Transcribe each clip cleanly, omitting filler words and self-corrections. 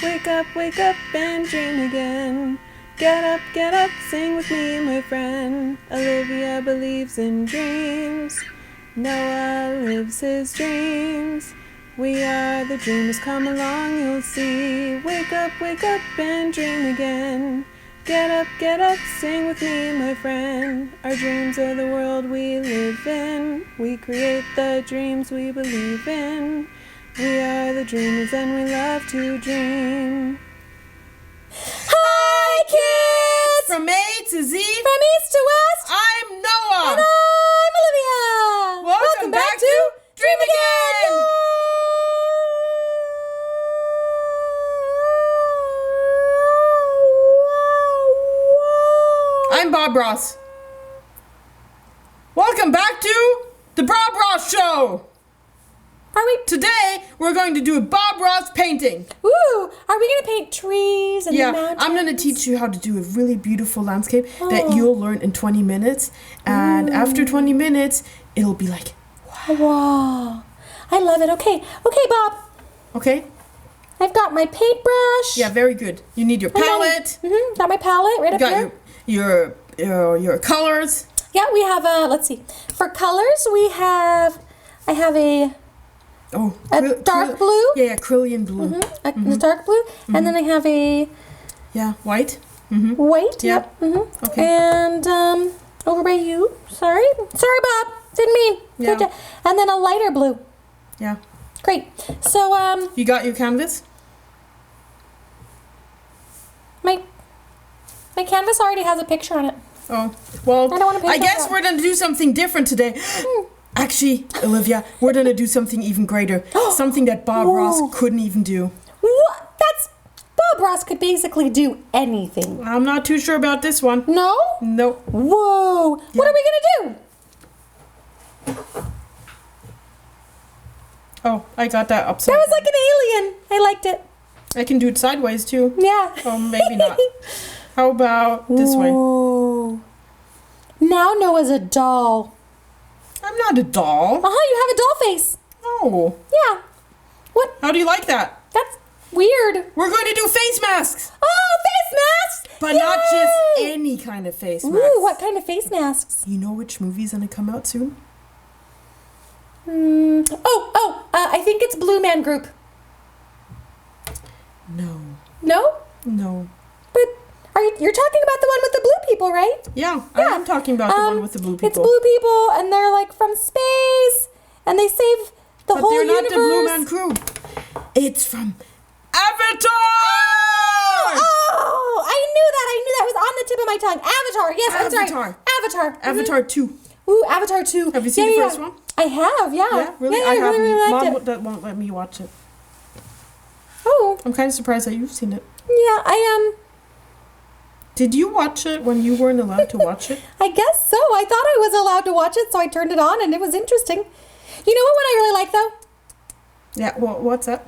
wake up and dream again. Get up, sing with me, my friend. Olivia believes in dreams. Noah lives his dreams. We are the dreamers, come along, you'll see. Wake up and dream again. Get up, sing with me, my friend. Our dreams are the world we live in. We create the dreams we believe in. We are the dreamers and we love to dream. Hi, kids! From A to Z, From east to west, I'm Noah. and I'm Olivia. Welcome back to Dream Again. I'm Bob Ross. Welcome back to the Bob Ross Show. Are we? Today we're going to do a Bob Ross painting. Ooh! Are we gonna paint trees and mountains? I'm going to teach you how to do a really beautiful landscape that you'll learn in 20 minutes. And after 20 minutes, it'll be like, Wow! I love it. Okay, Bob. okay? I've got my paintbrush. Yeah, very good. You need your palette. Got my palette right You up got here. your colors. Yeah, we have let's see. For colors, I have a dark blue. Yeah, acrylic blue. A dark blue, and then I have a White. white. Yep. Okay. And over by you. Sorry, Bob. Didn't mean. Yeah. And then a lighter blue. Yeah. Great. So You got your canvas? my canvas already has a picture on it. Oh, well, I don't wanna paint I guess that. we're going to do something different today. Actually, Olivia, we're going to do something even greater. Something that Bob Ross couldn't even do. What? Bob Ross could basically do anything. I'm not too sure about this one. No? No. Whoa! What are we gonna do? Oh, I got that upside That was like an alien. I liked it. I can do it sideways, too. Yeah. Oh, maybe not. How about this way? Whoa. Now Noah's a doll. I'm not a doll. You have a doll face. No. Yeah. What? How do you like that? That's weird. We're going to do face masks. Oh, face masks! But not just Yay! any kind of face mask. Ooh, what kind of face masks? You know which movie's gonna come out soon? I think it's Blue Man Group. No. No? No. But you're talking about the one with the blue people, right? Yeah, I am talking about the one with the blue people. It's blue people, and they're like from space, and they save the whole they're not universe. the Blue Man Crew. It's from Avatar! Oh, I knew that was on the tip of my tongue. Avatar. Yes, I'm sorry. Avatar. Avatar 2. Ooh, Avatar 2. Have you seen the first one? I have, yeah. Yeah, really? Yeah, I I haven't. really liked Mom it. that won't let me watch it. Oh, I'm kind of surprised that you've seen it. yeah, I am. Did you watch it when you weren't allowed to watch it? I guess so. I thought I was allowed to watch it, so I turned it on, and it was interesting. You know what one I really like, though? Yeah, well, what's that?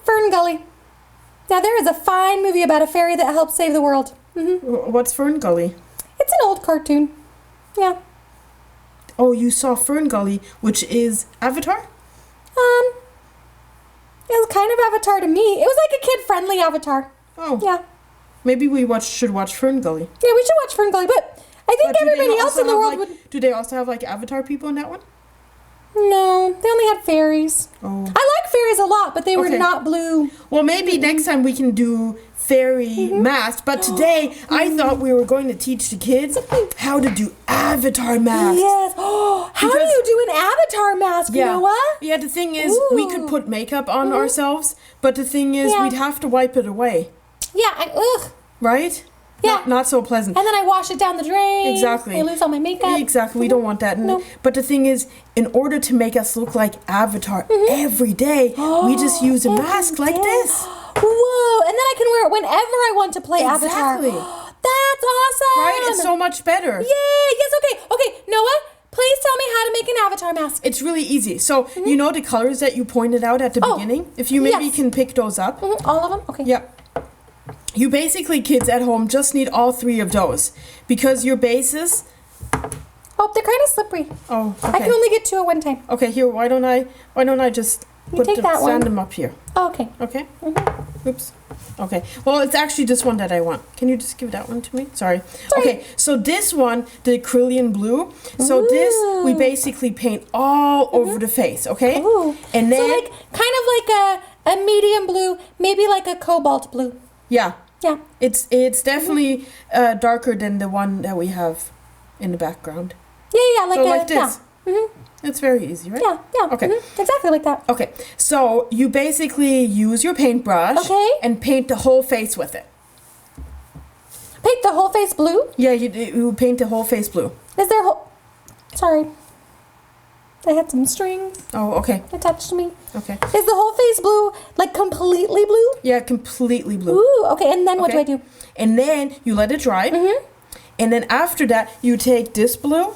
Fern Gully. Now, there is a fine movie about a fairy that helps save the world. What's Fern Gully? It's an old cartoon. Yeah. Oh, you saw Fern Gully, which is Avatar? It was kind of Avatar to me. It was like a kid-friendly Avatar. Oh. Yeah. Maybe we should watch Fern Gully. Yeah, we should watch Fern Gully, but I think everybody else in the world would... Do they also have, like, Avatar people in that one? No, they only had fairies. Oh. I like fairies a lot, but they were Okay. not blue. Well, maybe next time we can do fairy masks, but today I thought we were going to teach the kids how to do Avatar masks. Yes. Oh, how do Because- you do an Avatar mask, you know what? Yeah, the thing is, we could put makeup on ourselves, but the thing is, Yeah. we'd have to wipe it away, Yeah, ugh. right? Yeah. Not so pleasant. And then I wash it down the drain. Exactly. I lose all my makeup. Exactly, we don't want that. No. But the thing is, in order to make us look like Avatar every day, we just use a mask like this. Whoa, and then I can wear it whenever I want to play Avatar. Exactly. That's awesome. Right? It's so much better. Yay, yes, okay, Noah, please tell me how to make an Avatar mask. It's really easy. So, you know the colors that you pointed out at the beginning? If you maybe yes. can pick those up. All of them? Okay. Yep. You basically, kids at home, just need all three of those. Because your bases... Oh, they're kind of slippery. Oh, okay. I can only get two at one time. Okay, here, why don't I just You take that one. Stand them up here. Oh, okay. Okay. Oops. Okay. Well, it's actually this one that I want. Can you just give that one to me? Sorry. Okay. So this one, the acrylic blue. So this we basically paint all over the face. Okay. Ooh. And then so like kind of like a medium blue, maybe like a cobalt blue. Yeah. Yeah. It's definitely darker than the one that we have in the background. Yeah. Like so like this. Yeah. It's very easy, right? Yeah. Okay. Exactly like that. Okay. So you basically use your paintbrush and paint the whole face with it. Paint the whole face blue? Yeah, you paint the whole face blue. Is there Sorry. I had some strings Oh, okay. attached to me. Okay. Is the whole face blue, like completely blue? Yeah, completely blue. Ooh, okay. And then what do I do? And then you let it dry. And then after that, you take this blue.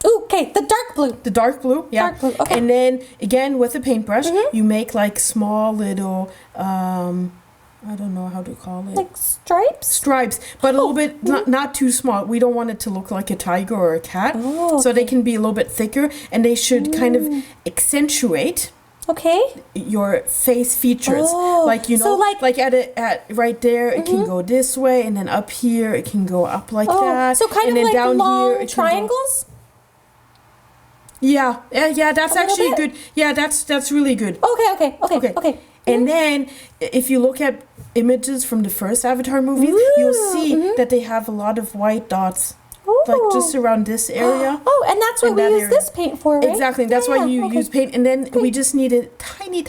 Ooh, okay, the dark blue. The dark blue, yeah. Dark blue, okay. And then again with the paintbrush, you make like small little, I don't know how to call it. Like stripes? Stripes, but a little bit not too small. We don't want it to look like a tiger or a cat. Oh, so they can be a little bit thicker, and they should kind of accentuate your face features. Oh, like so like at right there, it can go this way, and then up here it can go up like that. So kind and of then like down long here, triangles? Yeah, that's actually good. Yeah, that's really good. Okay. And then, if you look at images from the first Avatar movies, you'll see that they have a lot of white dots, like just around this area. Oh, and that's what we use this paint for, right? Exactly. That's why you use paint, and then we just need a tiny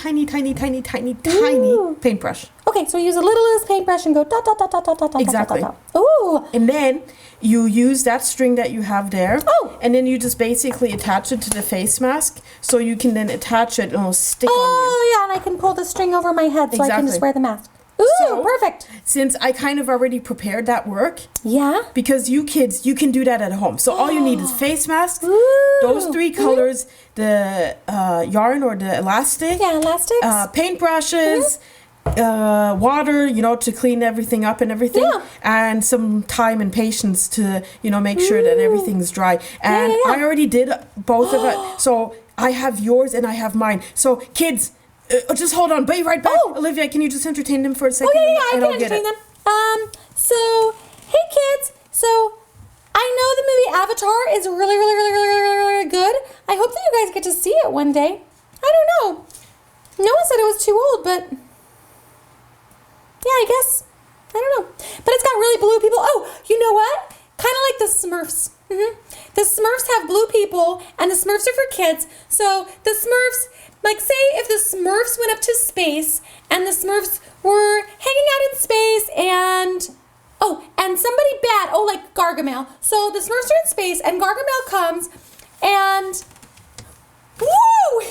paintbrush. Okay, so we use a little of this paintbrush and go dot dot dot dot dot dot. Exactly. Dot, dot, dot. Ooh. And then you use that string that you have there. Oh. And then you just basically attach it to the face mask, so you can then attach it and it'll stick on you. Oh yeah, and I can pull the string over my head so I can just wear the mask. Ooh, So, perfect. Since I kind of already prepared that work, Yeah. because you kids, you can do that at home. So all you need is face masks, Ooh. those three colors, the yarn or the elastic, Yeah, elastics. paintbrushes, water, to clean everything up and everything, and some time and patience to, make sure that everything's dry. And I already did both of it. So I have yours and I have mine. So kids, just hold on, be right back. Olivia, can you just entertain them for a second? I can entertain them. So, hey kids. So, I know the movie Avatar is really good. I hope that you guys get to see it one day. I don't know. Noah said it was too old, but yeah, I guess. I don't know. But it's got really blue people. Oh, you know what? Kind of like the Smurfs. The Smurfs have blue people, and the Smurfs are for kids. So the Smurfs, like say if the Smurfs went up to space, and the Smurfs were hanging out in space, and somebody bad, like Gargamel. So the Smurfs are in space, and Gargamel comes, and woo!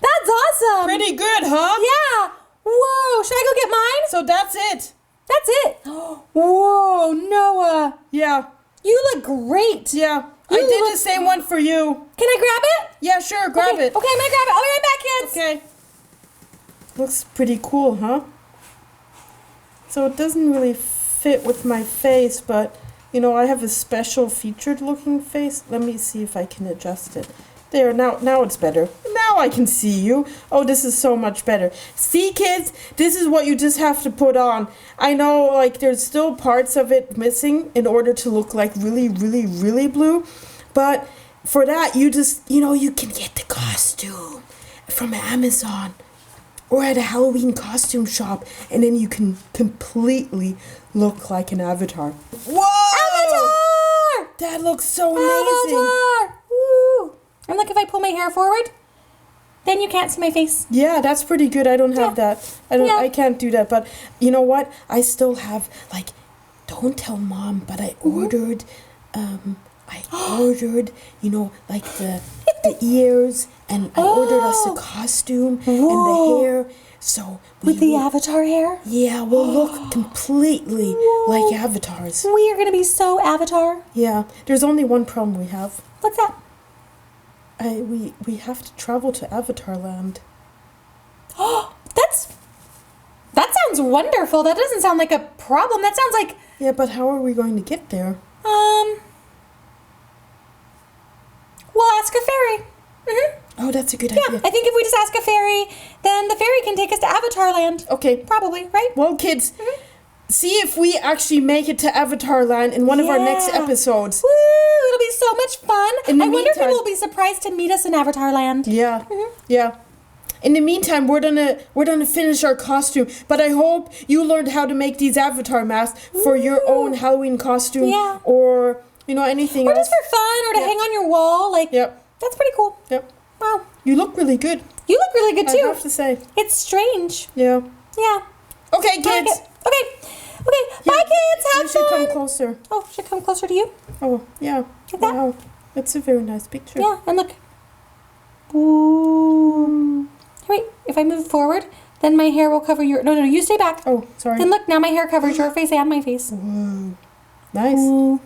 That's awesome. Pretty good, huh? Yeah. Whoa, should I go get mine? So that's it. That's it. Whoa, Noah. Yeah. You look great. Yeah. I did the same one for you. Can I grab it? Yeah, sure, grab it. Okay, I'm gonna grab it. I'll be right back, kids. Okay. Looks pretty cool, huh? So it doesn't really fit with my face, but, I have a special featured looking face. Let me see if I can adjust it. There, now it's better. Now I can see you. Oh, this is so much better. See, kids? This is what you just have to put on. I know, there's still parts of it missing in order to look like really, really, really blue. But for that, you just, you can get the costume from Amazon or at a Halloween costume shop, and then you can completely look like an avatar. Whoa! Avatar! That looks so amazing. Avatar! Woo! And look, if I pull my hair forward, then you can't see my face. Yeah, that's pretty good. I don't have that. I can't do that. But you know what? I still have, don't tell Mom, but I ordered, the ears, and I ordered us a costume and the hair. So with the avatar hair? Yeah, we'll look completely like avatars. We are going to be so avatar. Yeah, there's only one problem we have. What's that? We have to travel to Avatar Land. That sounds wonderful. That doesn't sound like a problem. That sounds like... Yeah, but how are we going to get there? We'll ask a fairy. Oh, that's a good Yeah, idea. I think if we just ask a fairy, then the fairy can take us to Avatar Land. Okay. Probably, right? Well, kids, see if we actually make it to Avatar Land in one of our next Yeah. episodes. Woo! It'll be so much fun. In the I wonder if meantime- people will be surprised to meet us in Avatar Land. Yeah, yeah. In the meantime, we're gonna finish our costume. But I hope you learned how to make these Avatar masks for your own Halloween costume, Yeah. or anything Or else. just for fun, or to Yeah. hang on your wall. Like, Yep, that's pretty cool. yep. Wow. You look really good. You look really good I too. have to say. It's strange. Yeah. Yeah. Okay, I like kids. it. Okay. Bye, kids. You Have should fun. come closer. Oh, should I come closer to you? Oh, yeah. Like that? Wow, that's a very nice picture. Yeah, and look. Ooh. Wait, if I move forward, then my hair will cover your... No, you stay back. Oh, sorry. Then look, now my hair covers your face and my face. Nice. Ooh.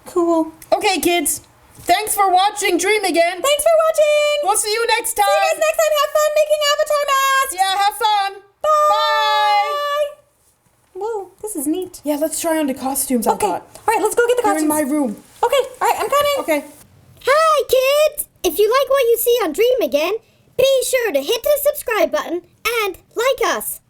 Cool. Okay, kids. Thanks for watching Dream Again. Thanks for watching. We'll see you next time. See you guys next time. Have fun making avatar masks. Yeah, have fun. Bye. Whoa, this is neat. Yeah, let's try on the costumes I Okay. got. All right, let's go get the They're costumes. in my room. Okay. All right, I'm coming. Okay. Hi, kids! If you like what you see on Dream Again, be sure to hit the subscribe button and like us.